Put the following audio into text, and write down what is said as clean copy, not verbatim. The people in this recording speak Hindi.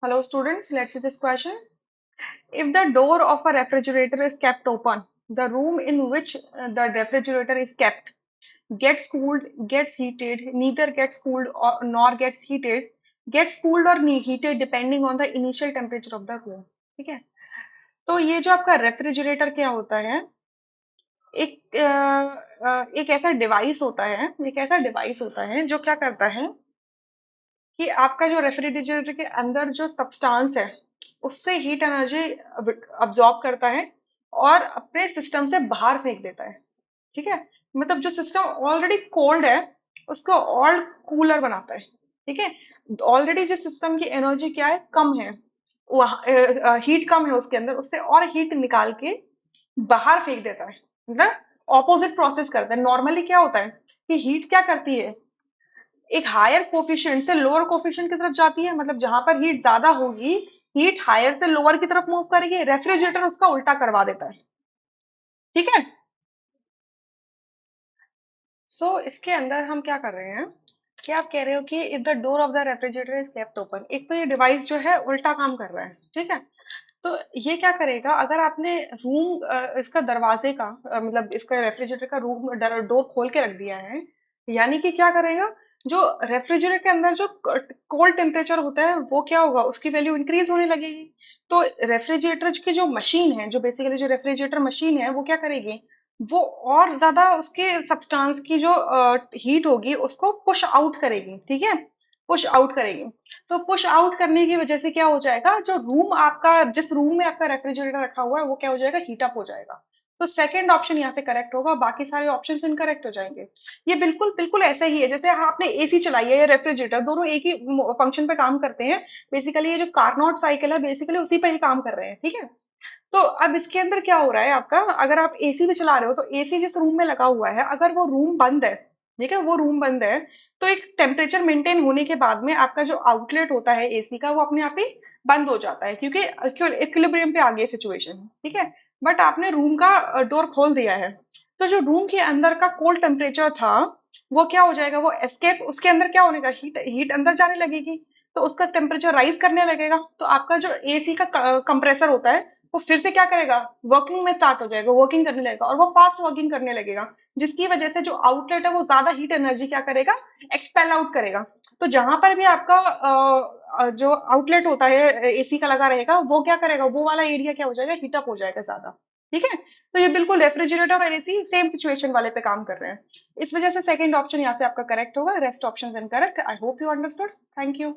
Hello students, let's see this question. If the door of a refrigerator is kept open, the room in which the refrigerator is kept gets cooled, gets heated, neither gets cooled or nor gets heated, gets cooled or heated depending on the initial temperature of the room. ठीक है? तो ये जो आपका रेफ्रिजरेटर क्या होता है, एक ऐसा डिवाइस होता है, एक ऐसा डिवाइस होता है जो क्या करता है कि आपका जो रेफ्रिजरेटर के अंदर जो सब्सटेंस है उससे हीट एनर्जी अब्जॉर्ब करता है और अपने सिस्टम से बाहर फेंक देता है। ठीक है, मतलब जो सिस्टम ऑलरेडी कोल्ड है उसको और कूलर बनाता है। ठीक है, ऑलरेडी जिस सिस्टम की एनर्जी क्या है, कम है, हीट कम है उसके अंदर, उससे और हीट निकाल के बाहर फेंक देता है। मतलब ऑपोजिट प्रोसेस करता है। नॉर्मली क्या होता है कि हीट क्या करती है, एक हायर कोफिशिएंट से लोअर कोफिशिएंट की तरफ जाती है, मतलब जहां पर हीट ज्यादा होगी हीट हायर से लोअर की तरफ मूव करेगी। रेफ्रिजरेटर उसका उल्टा करवा देता है। ठीक है, इसके अंदर हम क्या कर रहे हैं कि आप कह रहे हो कि if the door of the refrigerator is kept open, एक तो ये डिवाइस जो है उल्टा काम कर रहा है। ठीक है, तो ये क्या करेगा, अगर आपने रूम इसका दरवाजे का मतलब इसका रेफ्रिजरेटर का रूम डोर खोल के रख दिया है, यानी कि क्या करेगा, जो रेफ्रिजरेटर के अंदर जो कोल्ड टेम्परेचर होता है वो क्या होगा, उसकी वैल्यू इंक्रीज होने लगेगी। तो रेफ्रिजरेटर की जो मशीन है, जो बेसिकली जो रेफ्रिजरेटर मशीन है वो क्या करेगी, वो और ज्यादा उसके सब्सटेंस की जो हीट होगी उसको पुश आउट करेगी। ठीक है, पुश आउट करेगी। तो पुश आउट करने की वजह से क्या हो जाएगा, जो रूम आपका, जिस रूम में आपका रेफ्रिजरेटर रखा हुआ है वो क्या हो जाएगा, हीट अप हो जाएगा। तो सेकंड ऑप्शन यहाँ से करेक्ट होगा, बाकी सारे ऑप्शंस इनकरेक्ट हो जाएंगे। ये बिल्कुल बिल्कुल ऐसा ही है जैसे आपने एसी चलाई है या रेफ्रिजरेटर, दोनों एक ही फंक्शन पे काम करते हैं। बेसिकली ये जो कार्नोट साइकिल है बेसिकली उसी पे ही काम कर रहे हैं। ठीक है, तो अब इसके अंदर क्या हो रहा है आपका, अगर आप एसी भी चला रहे हो तो एसी जिस रूम में लगा हुआ है अगर वो रूम बंद है, ठीक है, वो रूम बंद है, तो एक टेम्परेचर मेंटेन होने के बाद में आपका जो आउटलेट होता है एसी का वो अपने आप ही बंद हो जाता है, क्योंकि इक्विलिब्रियम पे आ गई सिचुएशन। ठीक है, बट आपने रूम का डोर खोल दिया है, तो जो रूम के अंदर का कोल्ड टेम्परेचर था वो क्या हो जाएगा, वो एस्केप, उसके अंदर क्या होने का, हीट हीट अंदर जाने लगेगी, तो उसका टेम्परेचर राइज करने लगेगा। तो आपका जो एसी का कंप्रेसर होता है वो फिर से क्या करेगा, वर्किंग में स्टार्ट हो जाएगा, वर्किंग करने लगेगा और वो फास्ट वर्किंग करने लगेगा, जिसकी वजह से जो आउटलेट है वो ज्यादा हीट एनर्जी क्या करेगा, एक्सपेल आउट करेगा। तो जहां पर भी आपका जो आउटलेट होता है एसी का लगा रहेगा वो क्या करेगा, वो वाला एरिया क्या हो जाएगा, हीटअप हो जाएगा ज्यादा। ठीक है, तो ये बिल्कुल रेफ्रिजरेटर और एसी सेम सिचुएशन वाले पे काम कर रहे हैं। इस वजह से सेकंड ऑप्शन यहाँ से आपका करेक्ट होगा, rest option incorrect. I hope you understood. Thank you.